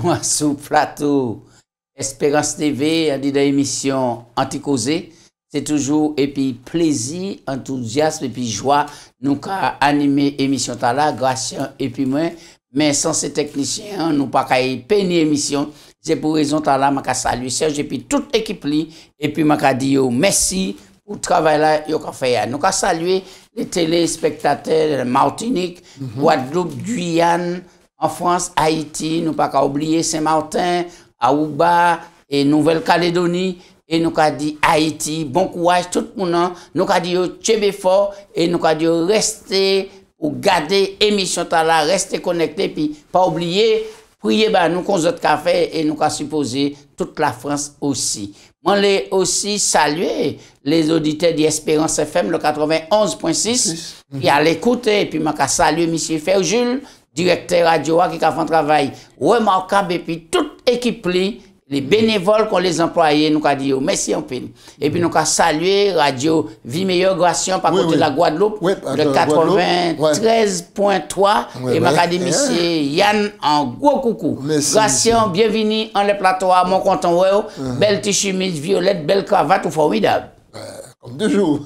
nous sous plateau Espérance TV, on dit dans l'émission Anti-Causé. C'est toujours et puis plaisir, enthousiasme et puis joie nous qu'a animé émission là grâce et puis moi mais sans ces techniciens nous pas qu'à peiner émission. C'est pour raison là m'a saluer Serge et puis toute équipe li et puis m'a dit merci pour le travail là yo qu'a fait. Nous qu'a saluer les téléspectateurs de Martinique, Guadeloupe, Guyane, en France, Haïti, nous pas qu'à oublier Saint-Martin, Aruba et Nouvelle-Calédonie. Et nous avons dit Haïti, bon courage, tout le monde. Nous avons dit tchébé fort et nous avons dit restez ou garder l'émission là, restez connectés, puis pas oublier, prier nous qu'on autres café et nous avons supposé toute la France aussi. Moi, les aussi saluer les auditeurs d'Espérance FM, le 91.6, qui a l'écouter, et puis je saluer M. Ferjul, directeur radio qui a fait un travail remarquable, et puis toute équipe les bénévoles qu'on les employés, nous avons dit merci en peine. Et puis nous avons salué Radio Vie Meilleure Gration par côté de la Guadeloupe, le 93.3. Et m'a dit monsieur Yann en gros coucou. Gration, bienvenue en le plateau à mon content. Belle chemise violette, belle cravate, formidable. Comme toujours.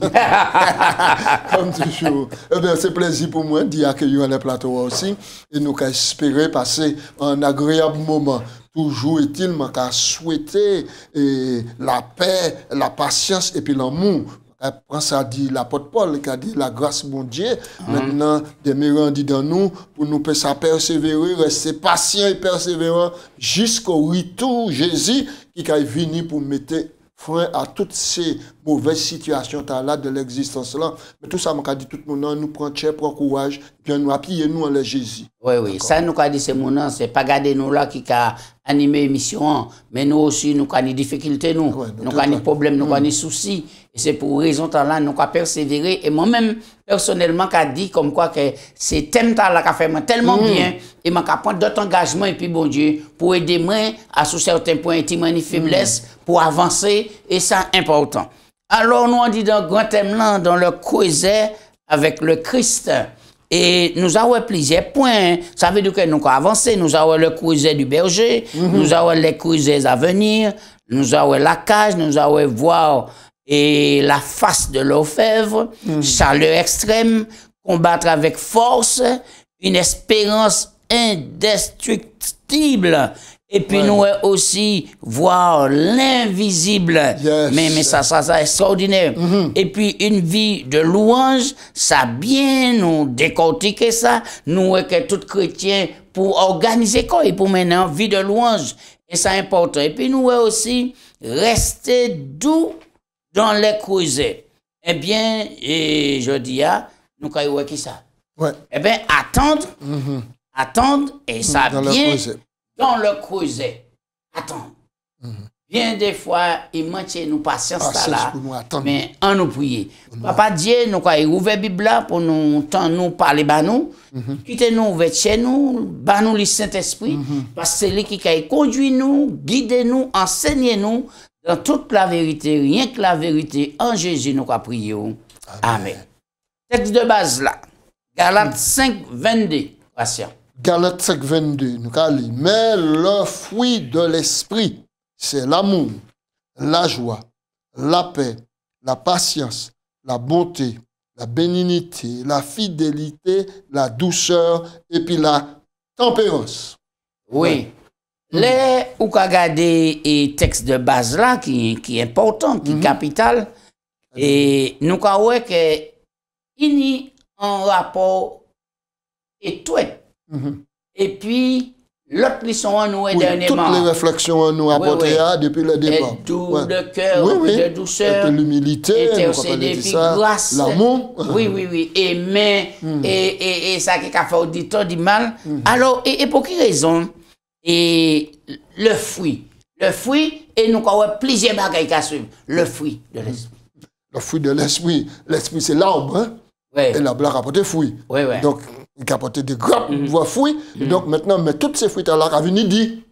Comme toujours. Eh bien, c'est plaisir pour moi d'y accueillir le plateau aussi. Et nous allons espérer passer un agréable moment. Toujours est-il qu'à souhaiter la paix, la patience et puis l'amour. Après ça dit l'apôtre Paul qui a dit la grâce mon Dieu. Maintenant, demeurant dit dans nous pour nous persévérer, rester patient et persévérant jusqu'au retour Jésus qui est venu pour mettre frein à toutes ces mauvaises situations là de l'existence là. Mais tout ça, m'a dit tout le monde, nous prend cher, prend courage, bien nous appuyer nous en le Jésus. Oui, ça nous a dit c'est mon nom, c'est pas garder nous là qui a animé l'émission, mais nous aussi nous avons des difficultés, nous avons des problèmes, nous avons des soucis. Et c'est pour raison là, nous avons persévéré. Et moi-même, personnellement, j'ai dit comme quoi que c'est thème là qui a fait tellement bien, et m'a prendre d'autres engagements, et puis bon Dieu, pour aider moi à sous certains points intimes faiblesse, pour avancer, et ça important. Alors nous on dit dans le grand thème là, dans le creuset avec le Christ. Et nous avons plusieurs points. Ça veut dire que nous avons avancé. Nous avons le creuset du berger, nous avons les creusets à venir, nous avons la cage, nous avons voir et la face de l'orfèvre, chaleur extrême, combattre avec force, une espérance indestructible. Et puis nous aussi voir l'invisible. Mais ça c'est extraordinaire. Et puis une vie de louange, ça bien nous décortiquer ça. Nous que tout chrétien pour organiser quoi et pour maintenant vie de louange. Et c'est important. Et puis nous aussi rester doux dans les creusets. Eh bien, je dis nous avons qui ça? Eh bien, attendre et ça bien. Dans le creuset, attends. Bien des fois, il manque nous patience là, mais en nous prier. Papa Dieu, nous avons ouvert la Bible là pour nous parler à nous. Quittez-nous ouvert chez nous, nous le Saint-Esprit, parce que c'est lui qui conduit nous, guide nous, enseigne nous dans toute la vérité, rien que la vérité. En Jésus, nous avons prié. Amen. Texte de base là, Galates 5, 22. Patient. Galates 5, 22, nous avons dit, mais le fruit de l'esprit, c'est l'amour, la joie, la paix, la patience, la bonté, la bénignité, la fidélité, la douceur et puis la tempérance. Oui. Les ou qu'a regardé et texte de base là qui est important, qui est capital, et nous avons vu que il y a un rapport étroit. Et puis, l'autre leçon à nous est dernièrement. Toutes les réflexions à nous apportées depuis le départ. De cœur, de douceur, l'humilité, intercéder, puis grâce. L'amour. Oui. Aimer, et ça qui a fait auditeur du mal. Alors, et pour quelle raison? Et le fruit, et nous avons plusieurs bagages à suivre. Le fruit de l'esprit. Le fruit de l'esprit. L'esprit, c'est l'arbre, hein? Et l'arbre a apporté fruit. Donc, il a apporté des grappes, voire fruits. Donc maintenant, mais toutes ces fruits-là, qui viennent dit,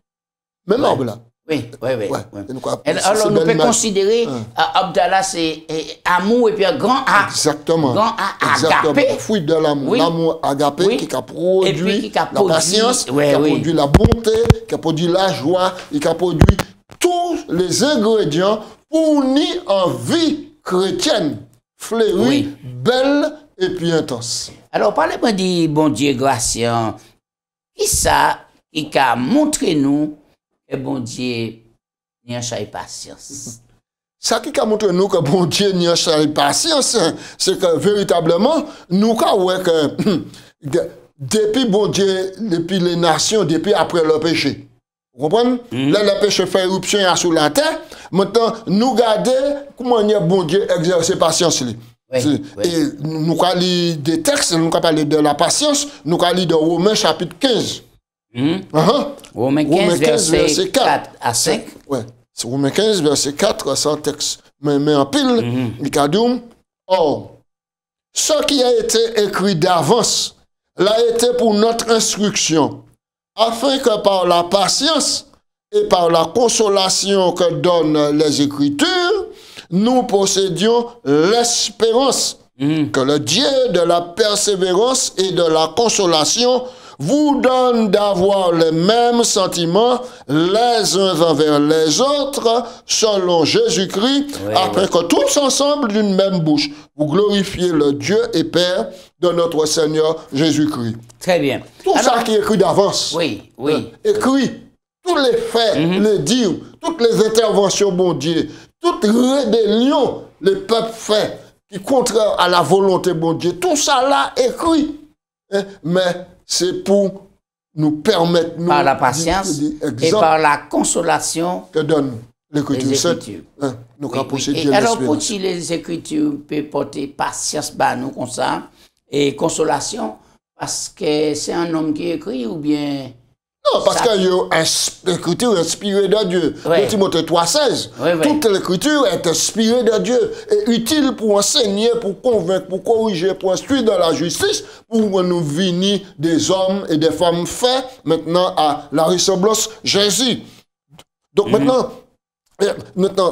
même l'arbre là. Oui, oui, oui. Ouais. Oui. Et nous quoi- Alors, c'est nous belle pouvons image. considérer Abdallah, c'est amour et puis un grand A. Exactement. Grand A Exactement. agapé. Fruit de l'amour. Oui. L'amour agapé Oui. qui a Et puis produit qui a la produit- patience, Ouais, qui a oui. produit la bonté, qui a produit la joie, et qui a produit tous les ingrédients pour ni en vie chrétienne, fleurie, Oui. belle et puis intense. Alors, parlez-moi du bon Dieu gracieux. Qui ça qui a montré nous que bon Dieu n'y a pas patience? Ça qui a montré nous que bon Dieu n'y a pas patience, c'est que véritablement, nous avons que depuis bon Dieu, depuis les nations, depuis après le péché. Vous comprenez? Là, le péché fait éruption sous la terre. Maintenant, nous regardons comment bon Dieu exerce patience. Oui, Et nous allons lire des textes, nous allons parler de la patience, nous allons lire de Romains chapitre 15. Romains 15, verset 4 à 5. Ouais. C'est Romains 15, verset 4, sans texte. Mais en pile, il a dit, or, ce qui a été écrit d'avance l'a été pour notre instruction, afin que par la patience et par la consolation que donnent les Écritures, nous possédions l'espérance que le Dieu de la persévérance et de la consolation vous donne d'avoir les mêmes sentiments les uns envers les autres selon Jésus-Christ, afin que tous ensemble d'une même bouche, vous glorifiez le Dieu et Père de notre Seigneur Jésus-Christ. Très bien. Tout ça qui est écrit d'avance. Oui, oui. Écrit, tous les faits, les dires, toutes les interventions, bon Dieu, toute rébellion, les peuples fait, qui contraire à la volonté, bon Dieu, tout ça là écrit. Mais c'est pour nous permettre, Par la patience et par la consolation que donne l'Écriture les sainte. Écritures. Nous Oui, avons oui. possédé Et alors, pour l'espérance. qui les Écritures peuvent porter patience bah, nous comme ça et consolation, parce que c'est un homme qui écrit ou bien... Non, parce que l'écriture est inspirée de Dieu. Ouais. De Timothée 3,16. Ouais, ouais. Toute l'écriture est inspirée de Dieu et utile pour enseigner, pour convaincre, pour corriger, pour instruire dans la justice, pour nous venir des hommes et des femmes faits maintenant à la ressemblance Jésus. Donc maintenant,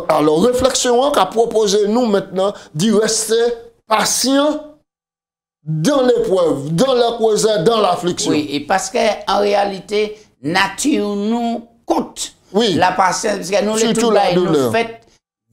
alors réflexion qu'a proposé nous maintenant d'y rester patient dans l'épreuve, dans la cause, dans l'affliction. Oui, et parce qu'en réalité, nature nous compte la patience, parce que nous les Surtout tout la nous douleur. fait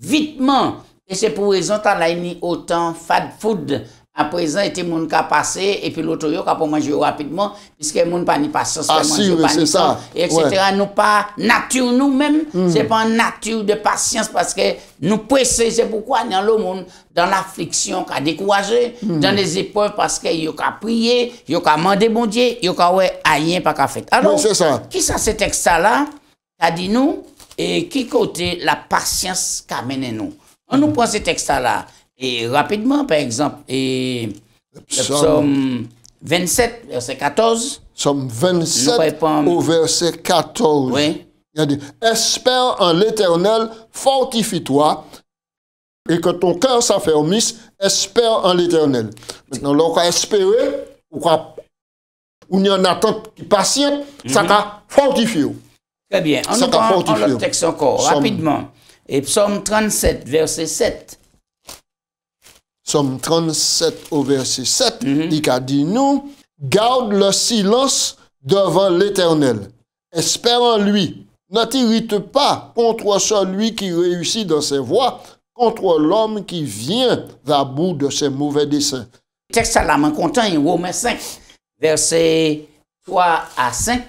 vitement. Et c'est pour raison que là, il y a autant fast food. À présent, il y a des gens qui ont passé, et puis l'autre, qui a manger rapidement, puisque les gens n'ont pas ni patience, si, oui, c'est ça. etc. Ouais. Nous pas nature nous-mêmes, c'est pas une nature de patience, parce que nous pressons, c'est pourquoi dans le monde, dans l'affliction, qui a découragé, dans les épreuves, parce qu'il y a prié, il y a demandé bon Dieu, il y a rien pas qu'à faire. Alors, c'est ça. qui ça, ce texte-là, a dit nous, et qui côté la patience qu'a mené nous? On nous prend ce texte-là. Et rapidement, par exemple, et le psaume 27, verset 14. Psaume 27 au verset 14. Oui. Il a dit, espère en l'Éternel, fortifie-toi, et que ton cœur s'affermisse, espère en l'Éternel. Maintenant, l'on va espérer, on y a une attente qui patiente, ça va fortifier. Très bien. On nous prend l'autre texte encore, rapidement. Et psaume 37, verset 7. Psaume 37 au verset 7, il a dit, nous, garde le silence devant l'Éternel. Espère en lui. Ne t'irrite pas contre celui qui réussit dans ses voies, contre l'homme qui vient à bout de ses mauvais desseins. Le texte là, je suis content, Romains 5, verset 3 à 5.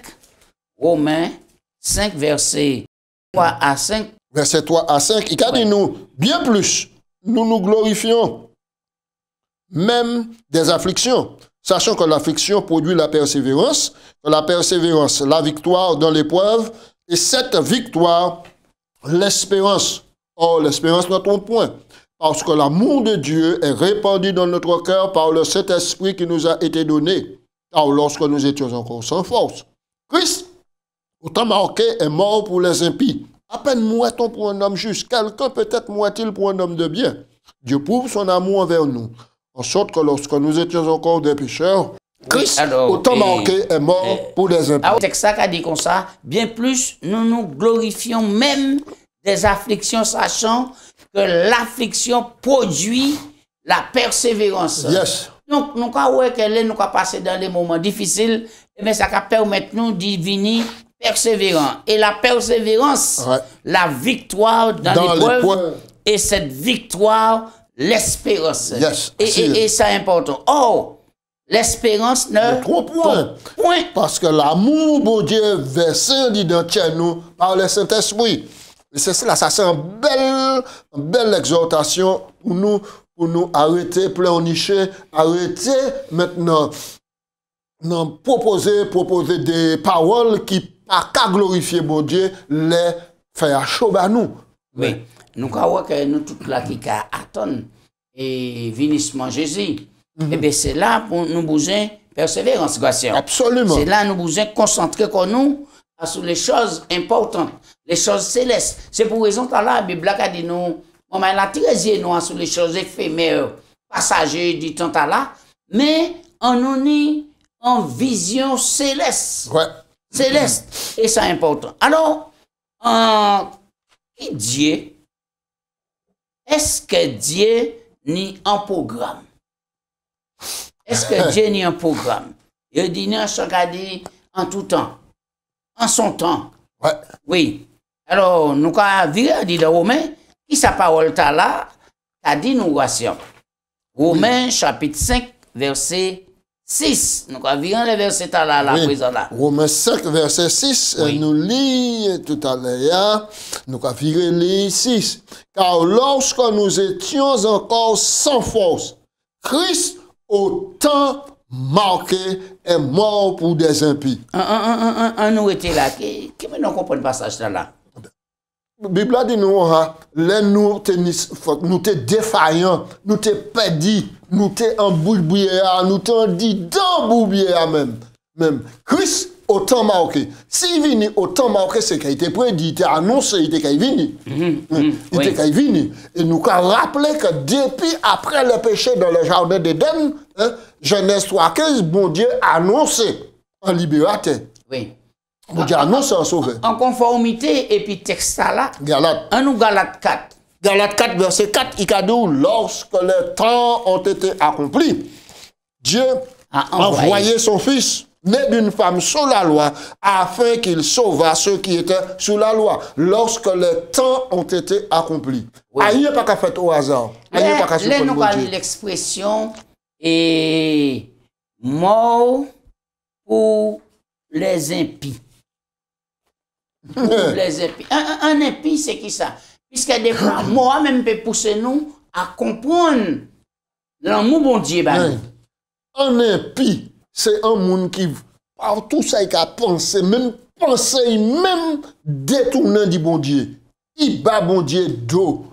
Romains 5, verset 3 à 5. Verset 3 à 5, il a dit, nous, bien plus, nous nous glorifions, même des afflictions, sachant que l'affliction produit la persévérance, la victoire dans l'épreuve, et cette victoire, l'espérance. Or, l'espérance n'est pas un point, parce que l'amour de Dieu est répandu dans notre cœur par le Saint-Esprit qui nous a été donné. Car lorsque nous étions encore sans force, Christ, autant marqué, est mort pour les impies. À peine mourait-on pour un homme juste, quelqu'un peut-être mourait-il pour un homme de bien. Dieu prouve son amour envers nous, en sorte que lorsque nous étions encore des pécheurs, Christ, alors, autant marqué, est mort pour les impies. Le texte a dit comme ça, bien plus, nous nous glorifions même des afflictions, sachant que l'affliction produit la persévérance. Yes. Donc, nous avons passé dans les moments difficiles, mais ça va permettre nous d'y venir persévérant. Et la persévérance, la victoire dans l'épreuve, et cette victoire, l'espérance. Yes. Et c'est important. Oh, l'espérance ne... 3 points. Parce que l'amour, bon Dieu, versé dans nous par le Saint-Esprit. Et c'est cela, ça c'est une belle exhortation pour nous arrêter, pleurnicher, arrêter maintenant, proposer des paroles qui pas qu'à glorifier bon Dieu, les faire chaud à nous. Oui, nous avons que nous tous là qui attendent et vinissement Jésus. Et bien c'est là pour nous besoin persévérance, Gratien. Absolument. C'est là nous besoin concentrer comme nous sur les choses importantes, les choses célestes. C'est pour raison que la Bible a dit nous, on a tiré nous sur les choses éphémères, passagères du temps là, mais on nous est en vision céleste. Ouais. Céleste. Et c'est important. Alors, qui Dieu, est-ce que Dieu n'est un programme? Est-ce que Dieu n'est un programme? Il dit non, chacun dit en tout temps, en son temps. Ouais. Oui. Alors, nous avons vu, dit dans Romains, qui sa parole là, a dit nous rations. Romains chapitre 5, verset 6. Nous avons vu le verset là, la présent là. Romains 5, verset 6, nous lisons tout à l'heure, nous avons vu les 6. Car lorsque nous étions encore sans force, Christ, au temps marqué, est mort pour des impies. Nous étions là. Qui ne comprend le passage là? La Bible a dit nous t'es défaillants, nous t'es perdus, nous t'es embourbouillés, nous t'en dit dans bourbouillés même. Christ, au temps marqué. S'il vient au temps marqué, c'est qu'il était prédit, il était annoncé, il était qu'il venu. Il était qu'il venu. Et nous avons rappelé que depuis après le péché dans le jardin d'Éden, Genèse 3,15, bon Dieu a annoncé un libérateur. Oui. Bon Dieu a annoncé un sauveur. En conformité, et puis texte là, Galate. nous Galate 4. Galate 4, verset 4, il a dit, lorsque les temps ont été accomplis, Dieu a envoyé son fils, né d'une femme sous la loi, afin qu'il sauvât ceux qui étaient sous la loi, lorsque les temps ont été accomplis. Oui. Il n'y a pas qu'à faire au hasard. Là, nous avons l'expression et mort pour les impies. Pour les impies. Un impie, c'est qui ça? Puisque des fois, moi-même, peut pousser nous à comprendre l'amour bon Dieu. Un impie, c'est un monde qui, par tout ça, il a pensé, même détournant du bon Dieu. Il bat bon Dieu dos.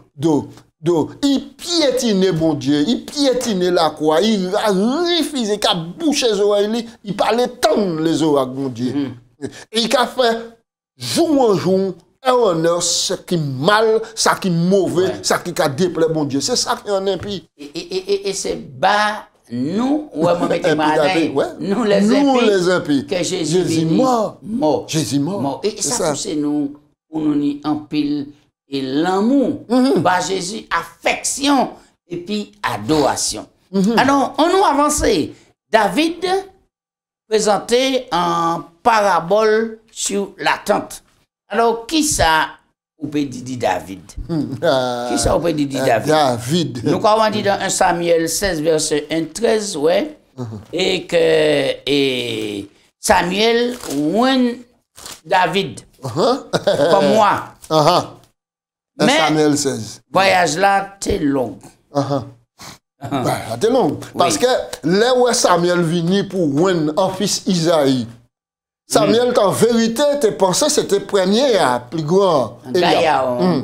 Il piétine bon Dieu, il piétine la croix, il refuse, il a bouché les oreilles, il parlait tant les oreilles bon Dieu. Et il a fait jour en jour, un honneur, ce qui est mal, ce qui est mauvais, ce qui a déplaît bon Dieu. C'est ça qui est un impie. Et c'est bas. Nous, nous les impies, que Jésus mort. Jésus mort. Et ça pousse nous, pour nous en pile et l'amour, Jésus, affection et puis adoration. Alors, on nous avance. David présentait en parabole sur la tente. Alors, qui ça ou peut dire David? Qui ça ou peut dire David? Nous avons dit dans 1 Samuel 16, verset 1-13, ouais, et que Samuel ouin David, comme moi. Mais Samuel 16. Voyage là, c'est long. C'est long. Parce que là où Samuel venu pour ouin un fils Isaïe, Samuel, en vérité, tu pensais que c'était premier à plus grand. Un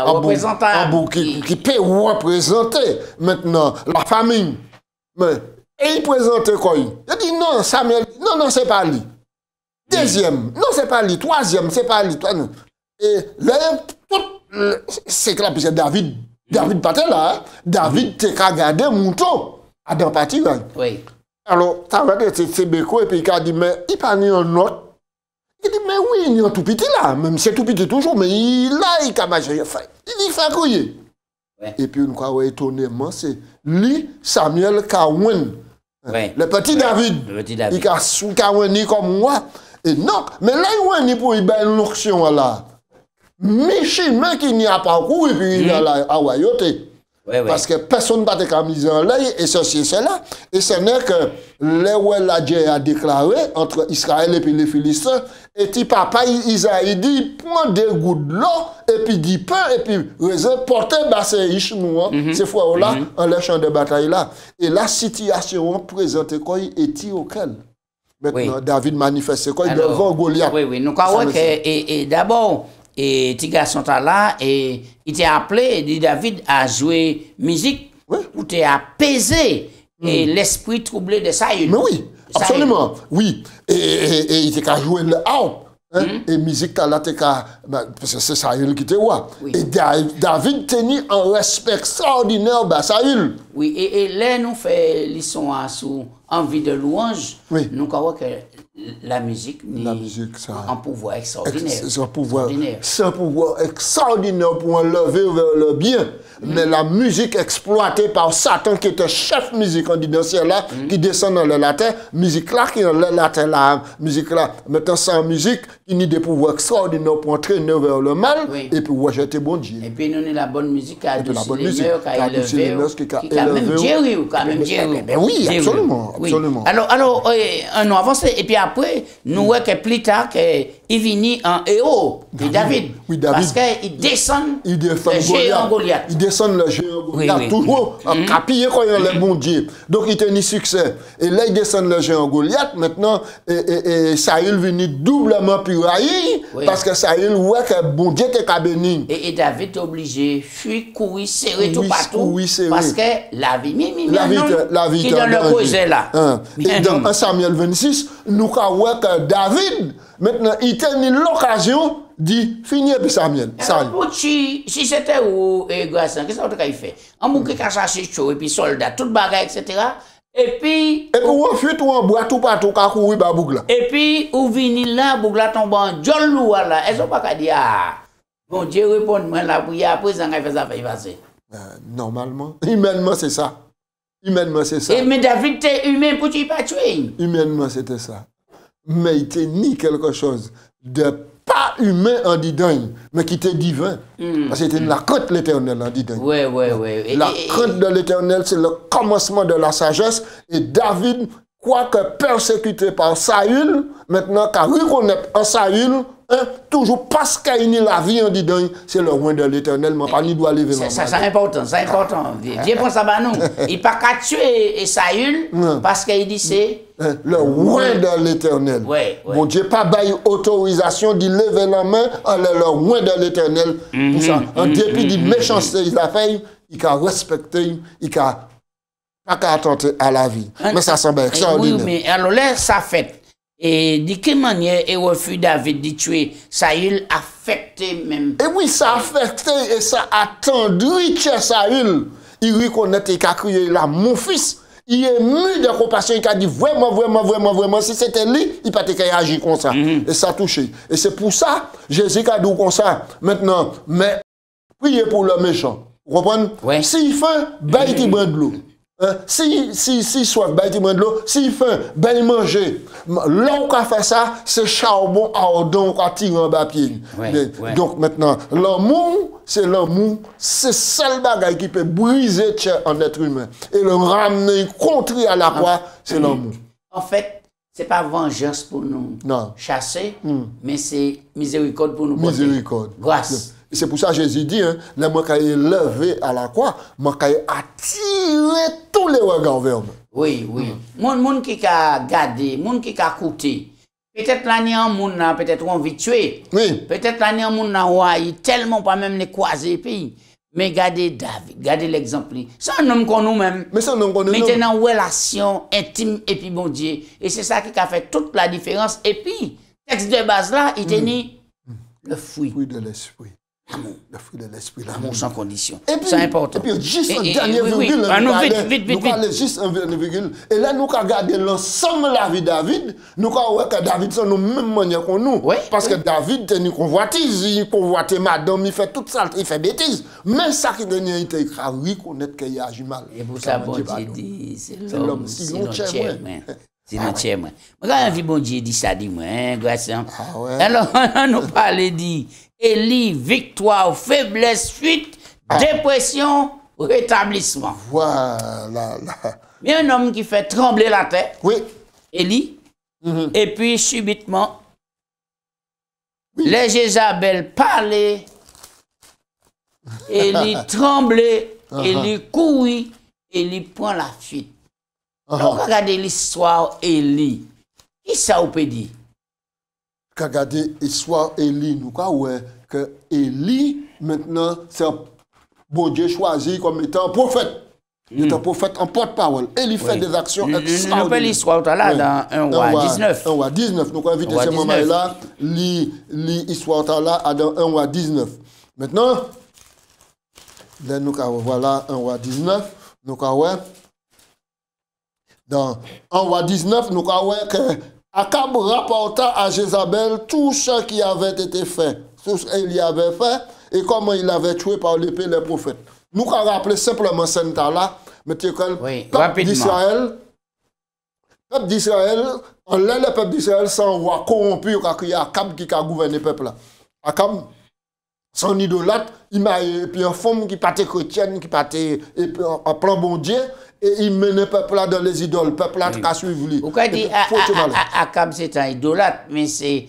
représentant. Qui peut représenter maintenant la famille. Mais, et il présentait quoi? Il dit non, Samuel, non, c'est pas lui. Deuxième, non, c'est pas lui. Troisième, c'est pas lui. Et là, c'est clair, puisque David pas là. David, t'es qu'à garder mouton à dans partie. Oui. Alors, ça va être c'est Beko, et puis il a dit, mais il pas ni un autre. Il dit, mais oui, il y a un tout petit là, même c'est tout petit toujours, mais il a majeur, il fait couiller. Ouais. Et puis, on croit étonnément, c'est lui, Samuel Kawen. Ouais. Le petit David. Le petit David. Il a Kawen comme moi. Et non, mais là, il y a pour une onction là. Michel, qui n'y a pas couru, et puis il a la Hawaïote. Ouais. Parce que personne n'a pas mis en l'œil, et ceci et cela. Et ce n'est que là où la Dieu a déclaré entre Israël et puis les Philistins, et puis papa Isaïe dit, prends des gouttes de l'eau, et puis dit pain, et puis portez bassin Ishmael, ces fois-là, en les champs de bataille là. Et la situation présente quoi est auquel. Maintenant, David manifeste quoi devant Goliath. Oui, nous croyons que, et d'abord, et petit garçon là, et il t'a appelé, et dit David a joué musique pour t'apaiser et l'esprit troublé de Saül. Mais oui, absolument, oui. Et il t'a joué le harpe. Et musique là, parce que c'est Saül qui était roi. Oui. Et David tenait un respect extraordinaire à Saül. Oui, et là, nous faisons leçon sous envie de louange. Oui. Nous croyons que la musique, ça un pouvoir extraordinaire. C'est un pouvoir extraordinaire pour enlever vers le bien. Mais la musique exploitée par Satan, qui était chef musique en disant là, qui descend dans la terre, musique là, qui est dans la terre là, musique là, maintenant sans musique, il y a des pouvoirs extraordinaires pour entraîner vers le mal, et puis rejeter bon Dieu. Et puis nous avons la bonne musique qui a adouci les mœurs, qui a élevé, qui a même Jérémy, oui, absolument, absolument. Alors, nous avançons, et puis après, nous voyons que plus tard, il vient en héros, David. Oui, David. Parce qu'il descend le géant Goliath. Il descend le géant Goliath, toujours en capillé quand il y a le bon Dieu. Donc il tenait succès. Et là, il descend le géant Goliath. Maintenant, et Saül vient doublement plus haï, parce que Saül voit que bon Dieu était béni. Et David est obligé de fuir, courir, serrer tout partout. Parce que la vie, qui est dans le projet là. Et dans 1 Samuel 26, nous voyons que David, maintenant, il tenait l'occasion dit finir puis Samuel. Si c'était où grâce qu'est-ce que tu fait? On bouquet qu'à chercher chaud et puis soldat toute bagarre etc. Et puis on fuit ou on boit tout partout qu'à courir ba bougla. Et puis ou vini là bougla tombe en jolou là. Est-ce pas qu'à dire bon Dieu répond moi la prière après ça fait ça fait passer. Normalement, humainement c'est ça. Humainement c'est ça. Et mais David était humain pour tu pas tuer. Humainement c'était ça. Mais il était ni quelque chose de pas humain en disant, mais qui était divin. Parce que c'était la crainte de l'Éternel en disant. Oui. La crainte de l'Éternel, c'est le commencement de la sagesse. Et David, quoique persécuté par Saül, maintenant qu'à reconnaître en Saül, toujours parce qu'il a la vie en disant, c'est le roi de l'Éternel, mais pas ni doit lever dans ça. C'est important, c'est important. Dieu pense à nous. Il n'a pas qu'à tuer Saül parce qu'il dit c'est le roi de l'Éternel. Bon Dieu pas bail autorisation d'y lever la main à le roi de l'Éternel. En dépit de méchanceté il a fait, il a respecté, il a pas qu'à attendre à la vie. Mais ça semble extraordinaire. Oui, mais alors là, ça fait. Et de quelle manière est refus David de tuer Saül affecté même? Et oui, ça a affecté et ça a attendri Saül. Il reconnaît qu'il a crié là, mon fils. Il est ému de compassion, il a dit vraiment, si c'était lui, il n'a pas réagi comme ça. Et ça a touché. Et c'est pour ça, Jésus a dit comme ça. Maintenant, mais priez pour le méchant. Vous comprenez? S'il fait, ben il boit de l'eau. Si soif, ben il boit de l'eau. S'il fait, ben il mange. Là où on fait ça, c'est charbon ardent qu'on tire en bas pied. Donc maintenant, l'amour, c'est le seul bagage qui peut briser un être humain. Et le ramener contre à la croix, c'est l'amour. En fait, ce n'est pas vengeance pour nous chasser, mais c'est miséricorde pour nous. Miséricorde. Grâce. C'est pour ça que Jésus dit, là, moi, quand il est levé à la croix, moi, quand il attire tous les regards vers moi. Oui. Moun qui a gardé, moun qui a coûté. Peut-être l'année en moun n'a peut-être envie de tuer. Oui. Peut-être l'année en moun n'a tellement pas même les croiser pays. Mais gardez David, gardez l'exemple. C'est un homme qu'on nous même. Mais c'est un homme qu'on nous. Mettez dans une relation intime et puis bon Dieu. Et c'est ça qui a fait toute la différence. Et puis, texte de base là, il tenait le fruit. Fruit de l'esprit. L'amour. Le fruit de l'esprit, L'amour sans condition. C'est important. Et puis, juste un dernier virgule. Nous allons juste un dernier virgule. Et là, nous allons regarder l'ensemble de la vie de David. Nous allons voir que David, c'est la même manière que nous. Parce que David, il convoitise, il convoite madame, il fait tout ça, il fait bêtises. Mais ça qui donne, il a reconnaître qu'il a agi mal. Et pour ça, bon Dieu dit, c'est l'homme, c'est notre chair. C'est notre chair. Quand bon Dieu dit ça, dis-moi, garçon. Alors, on nous parle dit. Élie, victoire, faiblesse, fuite, dépression, rétablissement. Voilà. Il y a un homme qui fait trembler la terre. Oui. Élie. Et puis, subitement, les Jézabel parlaient. Élie tremblait. Élie courit. Élie prend la fuite. Donc, regardez l'histoire Élie. Qui ça vous peut dire? Quand regardez l'histoire Élie, nous avons que Élie, maintenant, c'est un bon Dieu choisi comme étant prophète. Il est un prophète en porte-parole. Élie fait des actions extraordinaires. Nous appelons l'histoire là dans 1 roi 19. 1 roi 19. Nous avons invité ce moment-là, l'histoire là dans 1 roi 19. Maintenant, là, nous avons, voilà, 1 roi 19. Nous avons, dans 1 roi 19, nous avons que Akab rapporta à Jézabel tout ce qui avait été fait, tout ce qu'il avait fait et comment il avait tué par l'épée les prophètes. Nous avons rappelé simplement ce temps-là, mais tu sais, peuple d'Israël, en l'air le peuple d'Israël, c'est un roi corrompu, il y a Akab qui a gouverné le peuple là. Akab, son idolâtre, il m'a et puis un femme qui partait chrétienne, qui partait en plan bon Dieu. Et il menait le peuple là dans les idoles. Le peuple là a suivi lui. Vous pouvez dire Akab c'est un idolâtre, mais c'est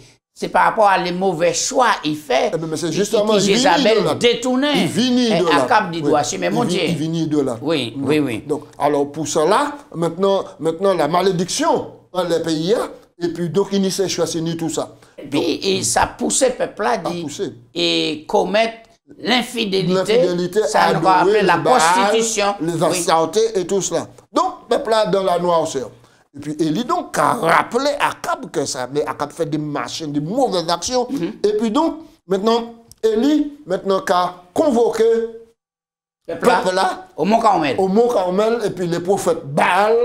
par rapport à les mauvais choix qu'il fait. Mais c'est justement Jézabel détourné. Il vient idolâtre. Akab dit doit chez mon Dieu. Il vient idolâtre. Oui. Donc, alors pour cela, maintenant la malédiction dans les pays, et puis donc il s'est choisi tout ça. Et puis et ça poussait le peuple là et commettre l'infidélité, ça nous rappelle la prostitution, les assassins et tout cela. Donc, le peuple là dans la noirceur. Et puis, Élie donc a rappelé Akab que ça, mais Akab fait des machines, des mauvaises actions. Et puis donc, maintenant, Élie, a convoqué le peuple là au Mont Carmel. Au Mont Carmel, et puis les prophètes Baal,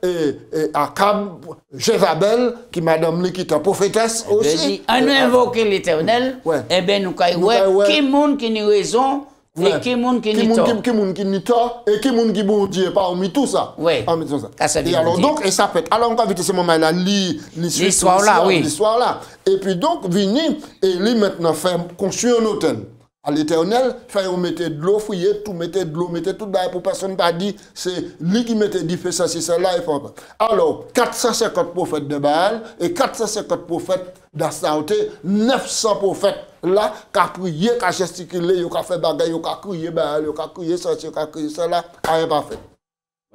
et Akab, Jézabel, qui madame qui est prophétesse aussi. On a invoqué l'Éternel, et bien nous avons qui monde qui nous raison, et qui monde qui nous tort. Qui monde qui nous tort, et qui monde qui bon Dieu, parmi tout ça. Oui. Et alors donc, et ça fait, alors on va vite ce moment-là, l'histoire là, oui. L'histoire là. Et puis donc, Vini, et lui maintenant fait construire un hôtel. À l'Éternel, faire mettre de l'eau, fouiller, tout mettre de l'eau, mettre tout d'ailleurs pour personne pas dit, c'est lui qui mettait dit fait ça, c'est ça là, il faut pas. Alors, 450 prophètes de Baal et 450 prophètes d'Astarté, 900 prophètes là, qui ont prié, qui ont gesticulé, qui ont fait bagaille, qui ont crié Baal, qui ont crié ça, qui ont crié ça là, rien pas fait.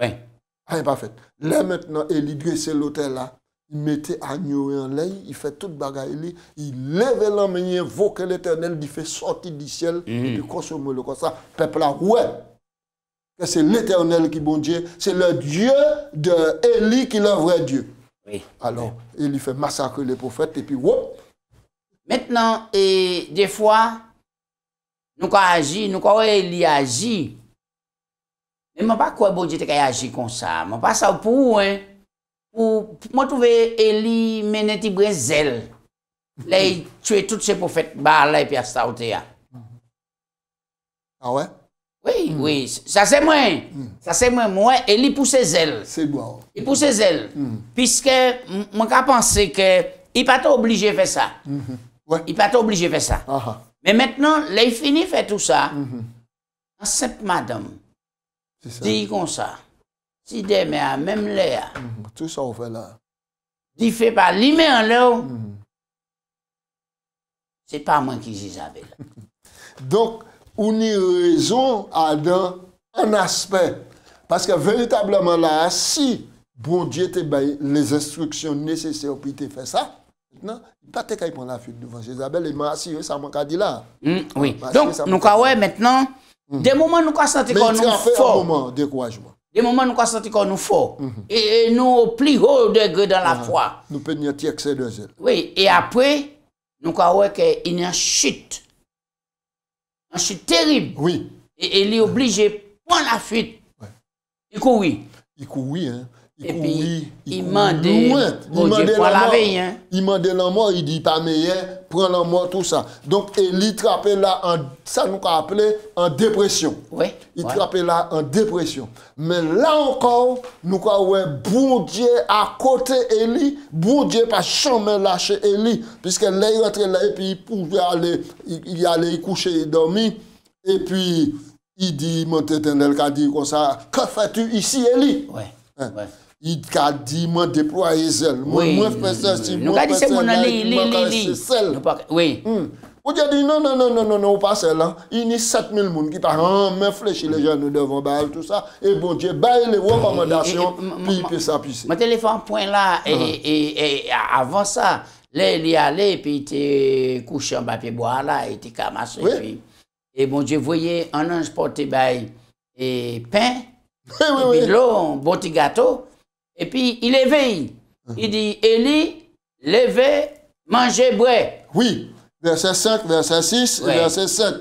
Oui. Rien pas fait. Là maintenant, Élie dressait l'hôtel là. Il mettait agneau en l'air, il fait toute bagaille, il lève la main, il invoque l'Éternel, il fait sortir du ciel, et puis consomme le comme ça. Peuple là, ouais, c'est l'Éternel qui est bon Dieu, c'est le Dieu d'Élie qui est le vrai Dieu. Oui. Alors, il fait massacrer les prophètes, et puis, whoop. Maintenant, et des fois, nous avons agi, nous avons Élie agi. Mais je ne sais pas quoi bon Dieu a agi comme ça. Je ne sais pas ça pour hein. Pour moi, trouver Élie mener un zèle. Là, il tuait tous ces prophètes Baal et puis Astarté. Ah ouais? Oui. Ça c'est moi. Ça c'est moi. Moi, Élie pousse zèle. C'est bon. Il pousse zèle. Puisque, moi, je pense que il n'est pas obligé de faire ça. Ouais. Il n'est pas obligé de faire ça. Mais maintenant, là, il finit de faire tout ça. En simple madame. Dit comme ça. Si demain, même l'air. Tout ça, on fait là. Il fait pas lui-même en l'air. C'est pas moi qui dis Isabelle. Donc, on y raison à dans un aspect. Parce que véritablement là, si bon Dieu te donne les instructions nécessaires pour te faire ça, maintenant, il pas te prendre la fuite devant Isabelle et m'a assuré, ça m'a dit là. Oui. Donc, nous avons maintenant, des moments nous avons senti qu'on nous fort. Un moment de découragement. Des moments nous avons senti qu'on nous fort. Et nous au plus haut degré dans la foi. Nous pouvons y excès de zèle. Oui. Et après, nous avons qu'il y a une chute une chute terrible. Oui. Et il est obligé de prendre la fuite. Ouais. Il courit. Il courit, hein. Et puis, il demande il demande la mort, il dit pas meilleur, prend la mort, tout ça. Donc, il trappé là, ça nous a appelé en dépression. Oui. Il trappé là en dépression. Mais là encore, nous avons bon Dieu à côté Élie, bon Dieu pas jamais lâché Élie, puisque là, il rentre là, et puis il pouvait aller, il allait coucher, dormir, et puis il dit, mon éternel, qui a dit comme ça, que fais-tu ici, Élie? Oui. Hein? Ouais. Il a dit, moi, déployer zèle. Moi, fais ça, si moi, fais ça, oui. Ou dit, non, pas celle-là. Il y a 7000 personnes qui parlent, mais fléchir les gens, nous devons bailler tout ça. Et bon Dieu, bailler les recommandations, puis ça, puis ça. Mon téléphone point là, et avant ça, là, il y allait, puis il était couché en papier bois là, il était camassé. Et bon Dieu, voyez, un ange porté et pain. Et puis l'eau, un bon petit gâteau. Et puis il éveille. Il dit, Élie, levez, mangez, bois. Oui, verset 5, verset 6 et verset 7.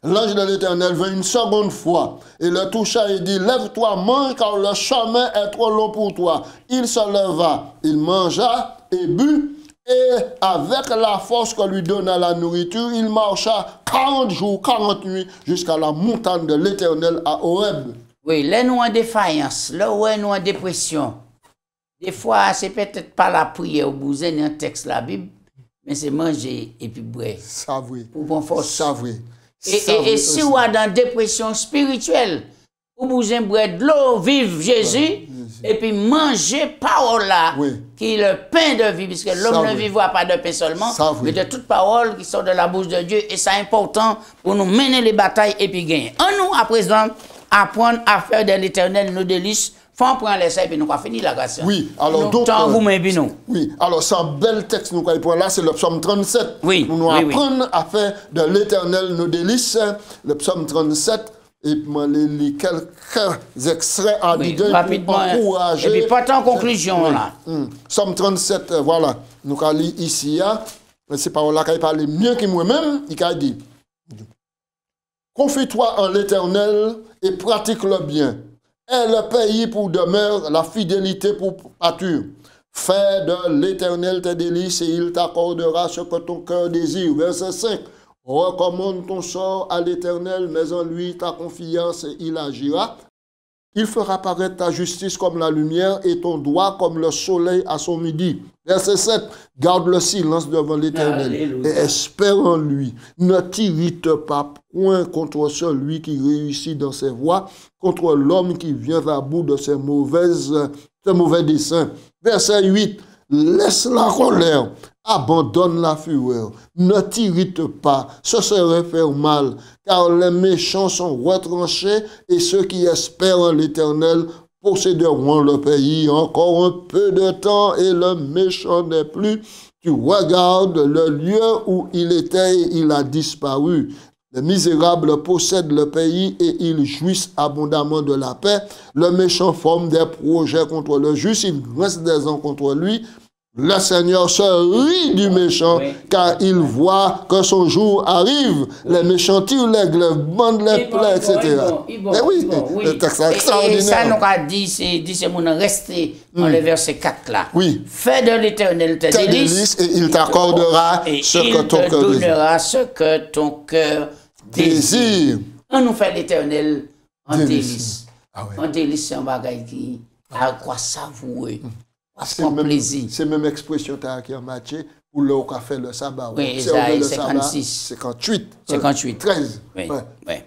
L'ange de l'Éternel vint une seconde fois et le toucha et dit, lève-toi, mange, car le chemin est trop long pour toi. Il se leva, il mangea et but. Et avec la force que lui donna la nourriture, il marcha 40 jours, 40 nuits jusqu'à la montagne de l'Éternel à Horeb. Oui, là nous en défaillance, là où nous en dépression. Des fois, c'est peut-être pas la prière au bousin, ni un texte de la Bible, mais c'est manger et puis boire. Ça vrai. Pour bonne force. Ça vrai. Et si vous êtes dans dépression spirituelle, vous bousin boire de l'eau, vive Jésus, et puis manger parole là, qui est le pain de vie, puisque l'homme ne vivra pas de pain seulement, mais de toute parole qui sort de la bouche de Dieu, et c'est important pour nous mener les batailles et puis gagner. En nous, à présent, apprendre à faire de l'Éternel nos délices. Faut prendre l'essai et puis nous avons fini la grâce. Oui, alors donc. Oui, alors c'est un bel texte nous avons là, c'est le psaume 37. Oui. Nous apprendre à faire de l'Éternel nos délices, le psaume 37. Et puis, les quelques extraits à l'idée pour encourager. Et puis, pas en conclusion là. Psaume 37, voilà. Nous avons lu ici, c'est par là qu'il parle mieux que moi-même, il a dit. Confie-toi en l'Éternel et pratique le bien. Aie le pays pour demeure, la fidélité pour pâture. Fais de l'Éternel tes délices et il t'accordera ce que ton cœur désire. Verset 5. Recommande ton sort à l'Éternel, mais en lui ta confiance et il agira. Il fera paraître ta justice comme la lumière et ton droit comme le soleil à son midi. Verset 7. Garde le silence devant l'Éternel et espère en lui. Ne t'irrite pas point contre celui qui réussit dans ses voies, contre l'homme qui vient à bout de ses mauvais desseins. Verset 8. Laisse la colère, abandonne la fureur, ne t'irrite pas, ce serait faire mal, car les méchants sont retranchés et ceux qui espèrent en l'Éternel posséderont le pays. Encore un peu de temps et le méchant n'est plus. Tu regardes le lieu où il était et il a disparu. Les misérables possèdent le pays et ils jouissent abondamment de la paix. Le méchant forme des projets contre le juste, il dresse des ans contre lui. Le Seigneur se rit du méchant, car il voit que son jour arrive. Les méchants tirent les glaives, bandent les plaies, etc. Mais oui, le texte est extraordinaire. Et ça nous a dit, c'est mon rester dans le verset 4 là. Oui. Fais de l'Éternel tes délices, et il t'accordera ce que ton cœur désire. Il te donnera ce que ton cœur désire. On nous fait l'Éternel en délice. En délice, c'est un bagage qui a quoi savourer. C'est même expression qui a matché pour le fait le sabbat. Oui, c'est 56. 58. 58. 13. Oui. Ouais.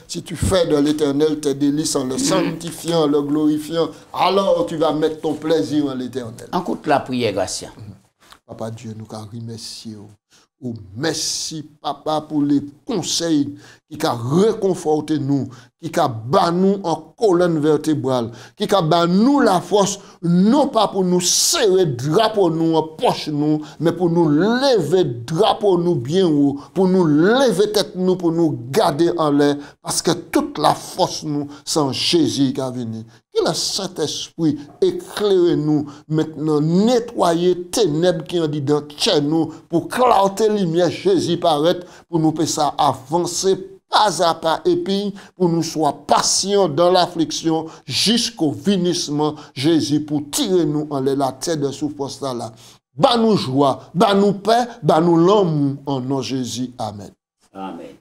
Si tu fais de l'Éternel tes délices en le sanctifiant, le glorifiant, alors tu vas mettre ton plaisir en l'Éternel. Écoute la prière, Gracia. Papa Dieu, nous remercions. Oh, merci, Papa, pour les conseils qui ont réconforté nous, qui ont battu nous en colonne vertébrale, qui ont battu nous la force, non pas pour nous serrer drapeau nous en poche nous, mais pour nous lever drapeau nous bien haut, pour nous lever tête nous, pour nous garder en l'air, parce que toute la force nous, c'est en Jésus qui a venu. Que le Saint-Esprit éclaire nous maintenant, nettoyer ténèbres qui ont dit dans nous, pour clarté lumière Jésus paraître, pour nous faire ça avancer pas à pas, et puis pour nous soyons patients dans l'affliction jusqu'au finissement Jésus pour tirer nous en la tête de souffrance là. Bah nous joie, bah nous paix, bah nous l'amour en nom de Jésus. Amen. Amen.